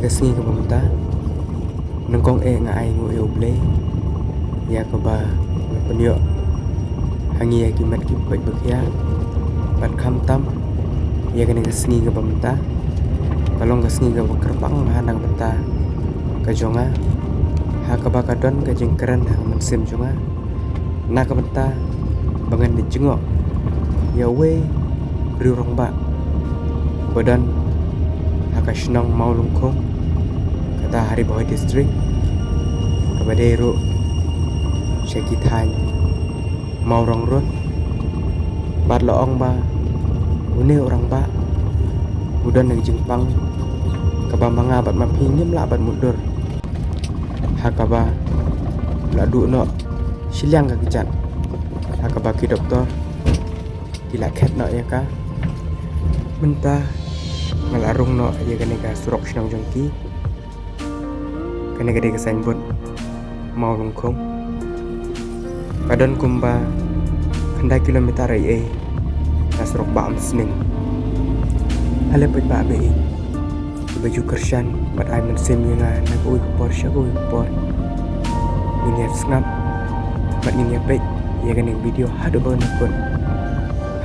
sengi ka pamta nangkong nga ai ngo e oble ya ka ba penyo hangi ya ki mat ki pai bakya bat kham tam ya ka sengi ka pamta kalong ka sengi ka kerpang hanang bata ka jonga ha ka ba ka don ka jengkeran ha man sim jonga na ka bata bangan di jengok ya we riu rong ba badan haka shnong mau lungkong kata hari boy district kabadero syaki thai mau rong run bat loong ba une orang ba budan nang jingpang kaba manga bat mapingim la bat mudur hakaba la du no silyang ka kicat hakaba ki doktor gila ket no ya ka mentah ngalarung no ya kaneka surok sinong jongki kaneka de kesanbut mau lungkong kadon kumba kanda kilometer ai surok ba am sning ale pet ba be baju kershan bat ai men sem nga na ui por shago por ini ngap bat ini pe ya kaneka video hadu ba nakon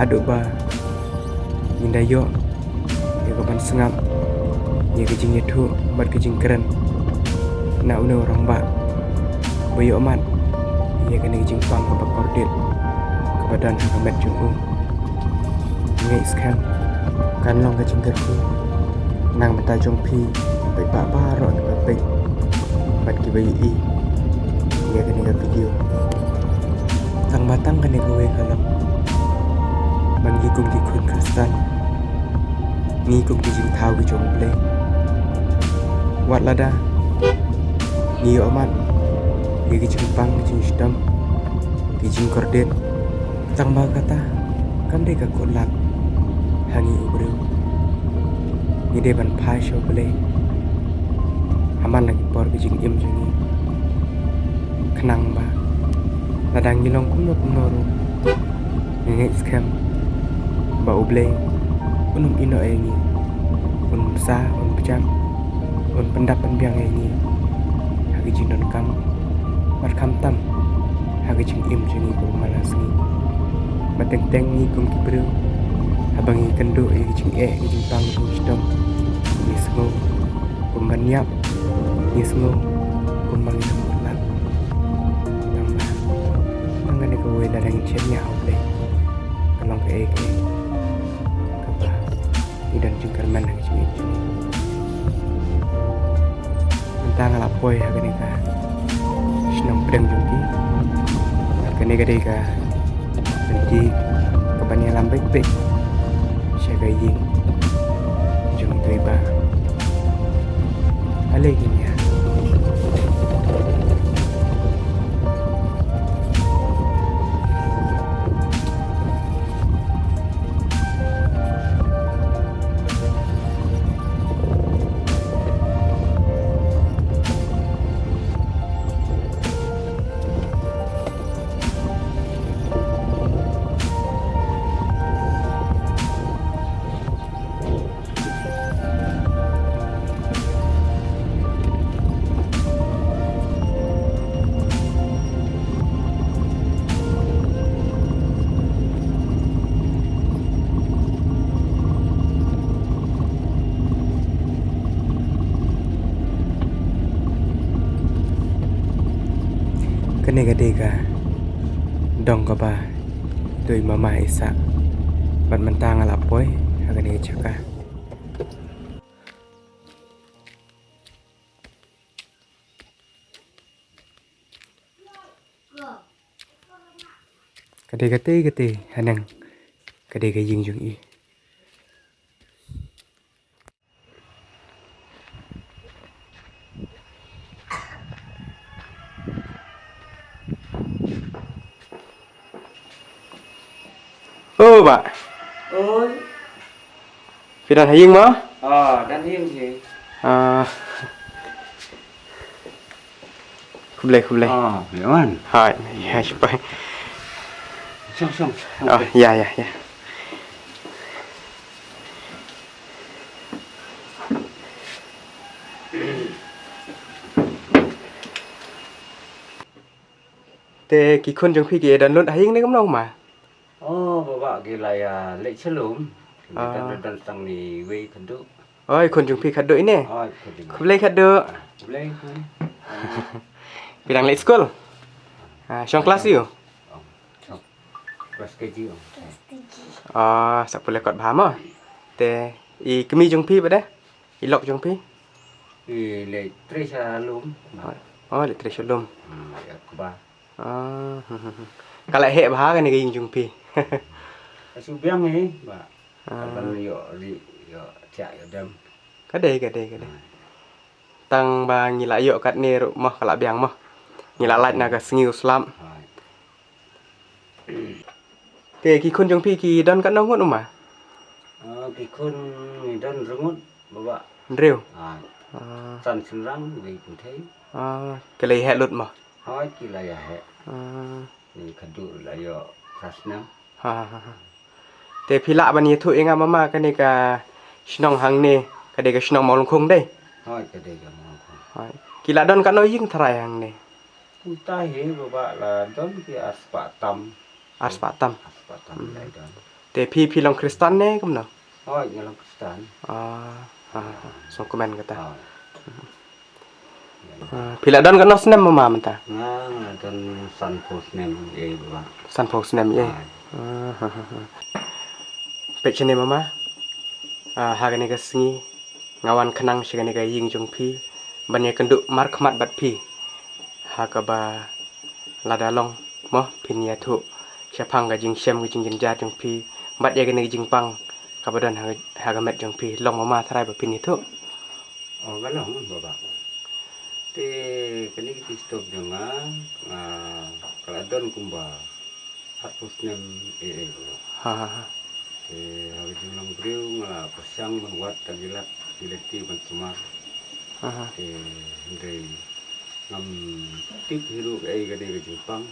hadu ba Indayo ya kapan sengap ya kejing itu bat kejing keren na una orang ba boyo amat ya kena kejing pang ke kordit kebadan hakamet jungku ngai skam kan long kejing kerku nang beta jongpi pai ba ba ro ke pai bat ki bayi i ya kena video tang batang kena kowe kalam bagi kum ki kun kristan ni kum ki jing thau ki jong ple wat lada ni omat ki jing pang ki jing stam ki jing korden tang ba kata kam de ka kolak hangi ubreu ni de ban phai sho ple aman lagi por ki jing im jing khnang ba ladang ni long kum no ro ngai scam ba uble unum ino engi un sa un pejam un pendap penbiang engi hagi jinon kam bat kam tam hagi jing im jingi ko malas ni bateng teng ni kum kibru abangi kendo e jing jing pang kum stom ni smo kum banyap ni smo kum mangi bulan tambah angane ko we ladang chenya uble kalong ke dan jengkar man lagi sini mentang lapoi ha kene ka sinong pedang jungki kene ka dei ka nanti kabanya lambai baik siaga ying jung tu iba ale gini ya kene gadega dong ka ba doi mama isa bat mentang alapoy agane chaka kadega gate hanang kadega ying jung i ô bạn ơi Phi đàn hiên má đang hiên gì không lệ hiểu anh hai hai chục bay xong dạ Te ki khun jong phi ki dan lut haying ne kam no ma. Oh, bawa gila ya lek celum. Dan sang ni we kendu. Oi khun jong phi khaddo ini. Oh, kendu. Kublai khaddo. Boleh kun. Bilang late school. Syong kelas you. Sok. Kelas keji. Sak boleh kot baham ah. Te I kemi jong phi bade. I lok jong phi. Lek Trisha lum. Lek tre shalom. Ya kuba. Kalau hek bah kan ni jong phi. Asu biang ni, ba. Kan yo cak yo dam. Kadai. Tang ba ngila yo kat ni rumah kalak biang mah. Ngila lait na ka sengiu slam. Te ki khun jong phi ki don kat nong ngot ma. Ki khun ni dan rengut bawa. Reu. San senrang we pun thấy. Cái lấy hẹ lụt mà. Hoi ki la ya he. Ni kadu la yo krasna. Te pila ban ye thu enga mama ka ni ka shnong hang ne ka de ka shnong mol khong dei. Hoi ka de ga mo. Hoi. Kila don ka no ying thrai hang ne. Ta he bawa la don ki aspatam. Aspatam. Aspatam lai don. Te phi long Kristen ne kum no. Hoi ngalang Kristen. So komen kata. Pila don ka no snem mama menta. Nga don san pos nem ye bawa. San pho snem ye. Pechene mama. Hagane ka singi ngawan khanang sigane ka ying jong phi banye kenduk mar khmat bat phi hakaba ladalong mo phinia thu chapang ga jing sem ga jing jinja jong phi bat ye gane jing pang kabadan hagamet jong phi long mama thrai ba phini thu Galong bawa. Te kani ki stop jonga kala don kumba harpus nem Hari jumlang beriu ngala pasang membuat tagilat dileti bantuan. Dari ngam tip hiru ai gade ke Jepang.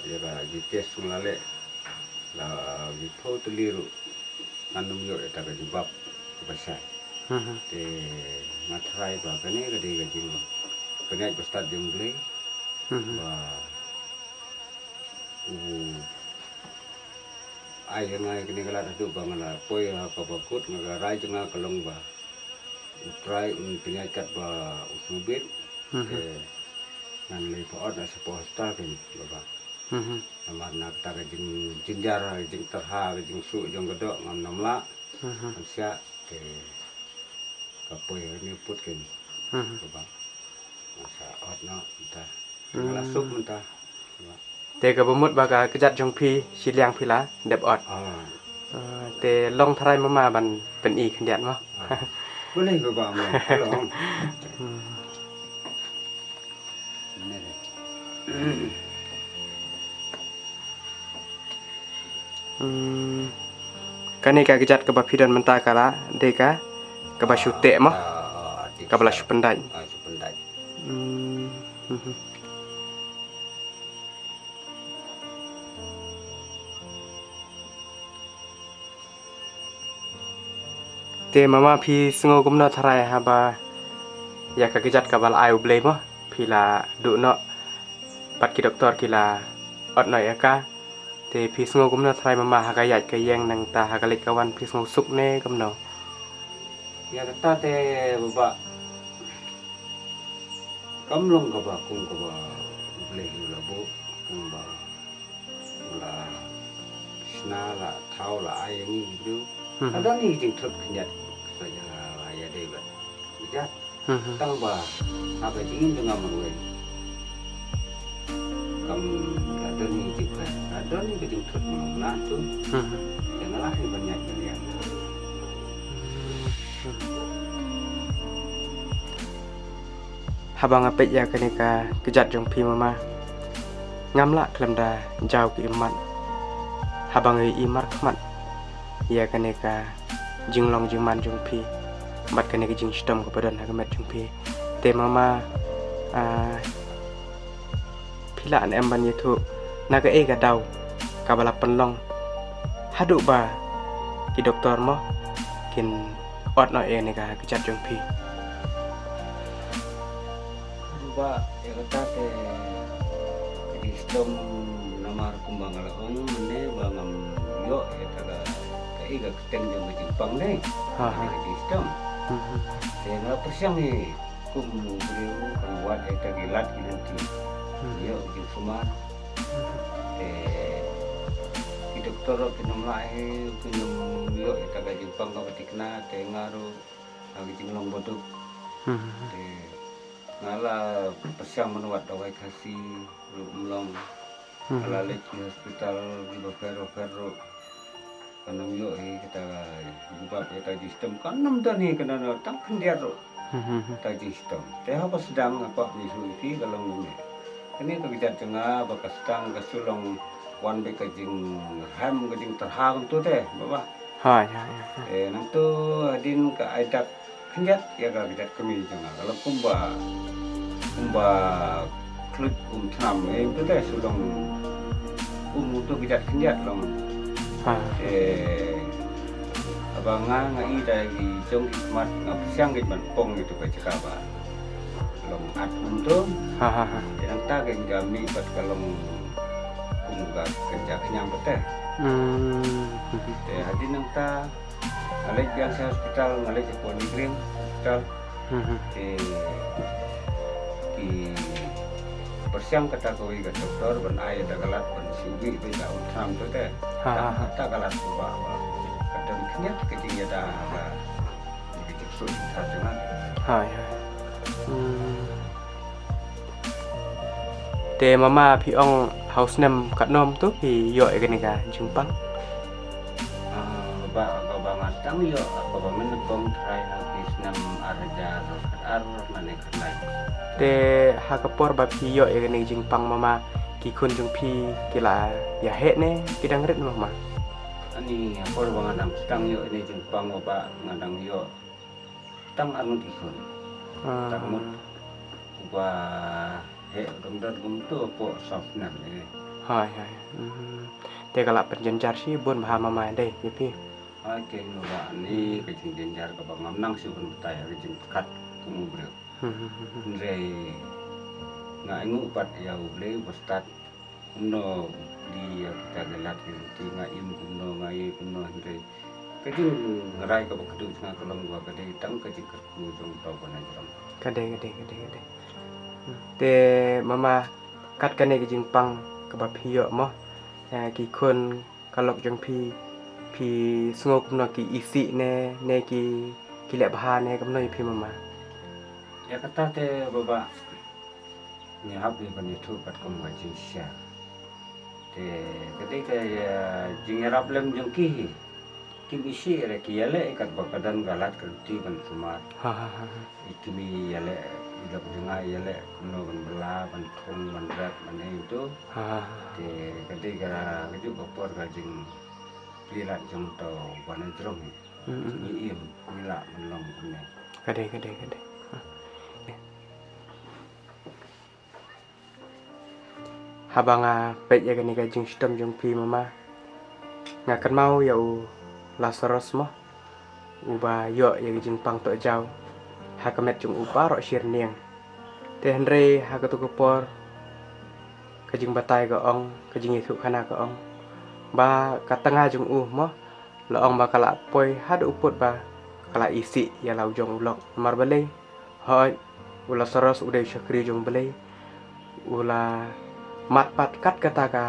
Jara jites ngalale la gipau tuliru anum yo eta ke jebab pasai. Te matrai ba kane gade ke jing. Kene bestad jung beli. Ba ai ngai kini kala tu bangala poi apa bakut ngaga rai jenga kalong ba try penyakat ba usubit nan le pa ada sepo hostal kan ba amar nak ta jing jinjar jing terha jing su jong gedok ngam namla sia ke kapoi ni put kan ba masa odna ta ngala sup mentah te ka bumut ba ka kejat jong phi siliang phi la dep ot te long thrai mama ban pen I khandian ma boleh ke ba mo long kani ka kejat ka ba phidan menta kala de ka ba syute ma ka bala syupendai te mama phi sngo kumna tharai ha ba ya ka kejat ka bal ayu blei ma phi la du no pat ki doktor ki la ot noi ka te phi sngo kumna tharai mama ha ka yat ka yeng nang ta ha ka lek kawan phi sngo suk ne kam no ya kata te baba kam long ka ba kung ka ba blei la bu kung ba la sna la thau la ai ni du ada ni jing truk kenyat saja ya deh ba bijak tang ba apa jingin dengan menwe kam ada ni jing ba ada ni jing truk mana tu janganlah ni banyak kalian habang apet ya kani ka kejat jong phi mama ngamla klamda jaw ki iman habang I imar khmat ya kane ka jinglong jingman jung phi bat kane ka jing stom ko padan hagamet jung phi te mama phila an em ban yetu naga e ga daw ka bala penlong hadu ba ki doktor mo kin ot no e ne ka kejat jung phi ba ya kata te jadi sistem nomor kumbang alaong mene bangam yo ya taga kai ga keteng jong Jepang ne sistem tengah persiang ni kum beliau kan buat eta gilat nanti yo jeng sumar ki dokter pinum lae pinum yo eta ga Jepang ka patikna tengah ro agi jeng long bodok ngala persiang menuat dawai kasih belum ala lek di hospital di Bokero kanam yo kita buat kita sistem kanam tani kana tak kendiar ta sistem teh apa sedang apa misuki kalau ini kegiatan tengah bakas tang kasulong wan be kajing ham kajing terhang tu teh bapak nang tu adin ka aidak kendiat ya ka kita kami tengah kalau kumba klut tham itu teh sulong tu kita kendiat long abangan ngai dari jong ikmat ngapsiang git pong gitu ka cekaba long at tu yang ta geng gami bat kalong kumga kerja kenyang beteh hadi nang ta alek biasa hospital ngalek ke Ponegrin hospital di persiang kata koi ke dokter ban ai da galat ban siwi be da utram tu teh ta galat bawa kadang kenyat kecing ya da begitu sulit dengan te mama pi ong house nem kat nom tu pi yo ke ni ka Jepang ba bangat tang yo apa men bom try habis nam arja ar mane kanai te hakapor ba pi yo ke ni Jepang mama ki kun jung pi kila ya he ne kidang ret mama ani apor bangadang tang yo ini Jepang ba ngadang yo tang armut ikun tang mut ba he domdar gumtu po sofnan ni hai te kala penjenjar si bon ba mama dei pi Oke, nuba ni kecing jenjar ke bang nang sih pun betaya kecing kat kamu bro. Nrei nggak ingu pat ya boleh bestat kuno di kita gelat di ngaim kuno ngai kuno nrei kecing ngerai ke kedua tengah kolong gua kedai tang kecing kerku jong tau pana jam. Kadai. Te mama kat kane kecing pang ke bab hiyo mo ki kun kalok jong pi sengok no ki isi ne ki lek bahan ne kamno pi mama Ya kata te baba ni hab ni ban itu pat kom gajin sia te ketika ya jingarap lem jong ki isi re ki yale kat bakadan galat kerti ban sumar itu mi yale idap dengai yale no ban bela ban thong ban rat ban itu te ketika keju bapor gajing lilat jong tau panen terong ni im nila melong kene kadai habanga pet ya kani kajing sistem jong pi mama ngakan mau ya Lazarus mo uba yo ya kajing pang to jau hakamet jong upa ro shir niang te henre hakatu kopor kajing batai ga ong kajing itu kana ga ong ba katengah jung mo loong ba kala poi had uput ba kala isi ya lau jong ulok mar balai hoi ula saros udai syakri jong balai ula mat pat kat kata ka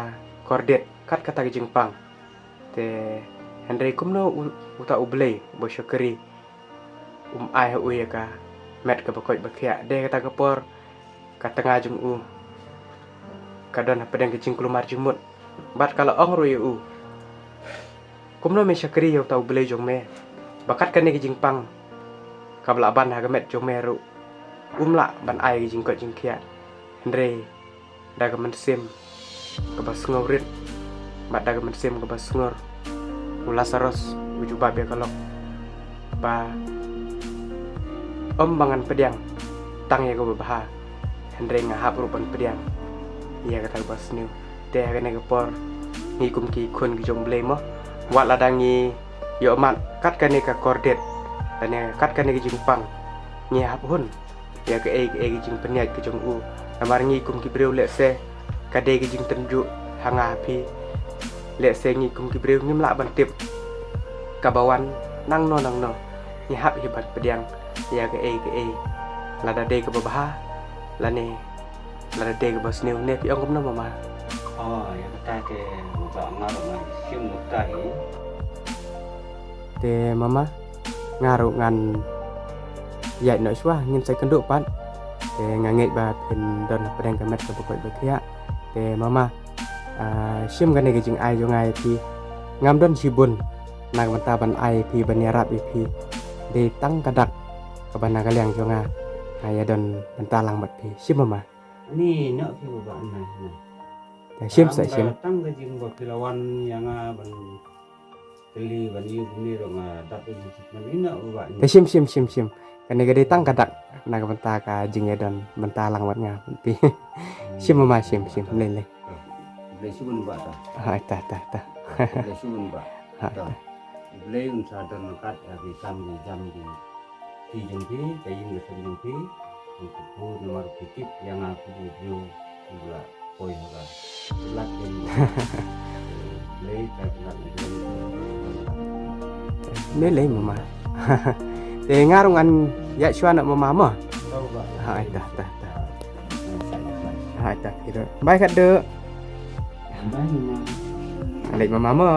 kordet kat kata ka Jepang te Henry kumno uta ublay bo syakri ai uya ka met ka bakoi bakia de kata ka por katengah jung kadon pedang kecing kelumar jemut bat kalau ong rui kumno me syakri yo tau beli jong me bakat kane ki Jepang kabla ban ha gamet jong me ru umla ban ai ki jing ko jing kia Andre daga mensim ke bas ngorit bat daga mensim ke bas ngor ula saros uju babe kalau ba bangan pediang tang ya go baha Andre ngahap rupan pediang iya kata bas new te kene kepor ngikum ki kun ki jong blemo wat ladangi yo mat kat kane ka kordet tane kat kane ki Jepang nyi hap hun ya ke ki jing peniat ki jong namar ngikum ki breu lek se Kadai ke jing tunjuk hanga pi lek sengi kum kibreu ngim lak ban tip kabawan nang no ni hap hibat pediang ya ke e lada de ke babah lane lada de ke bosniu ne pi ongum no mama ya kata ke untuk ngaruh ngan sim mutai te mama ngaru ngan ya no swa ngin sai kenduk pan te nganget ba pen don pedang kamet ke pokok bekia te mama sim kan ke jing ai jo ngai pi ngam don sibun nang banta ban ai pi ban yarap pi de tang kadak ke bana kaliang jo nga aya don banta lang bat pi sim mama ni nak ki ba nai te sim sa sim tang ke jing ba pilawan yang ban teli ban yu ni ro nga tapi man ina ba te sim kan ke de tang kadak nang banta ka jing ya don banta lang bat nga pi sim mama sim le le subun ba ta ta le subun ba ta le un sa don kat ya bi sam di jam di ti jeng pi ka yin le jeng pi untuk pu nomor pitip yang aku review pula poi ha lak den le ta lak le mama te ngarung an ya chua nak mama ma tahu ba ta ta kira baik kat de Bye, Mama. Alek mama ma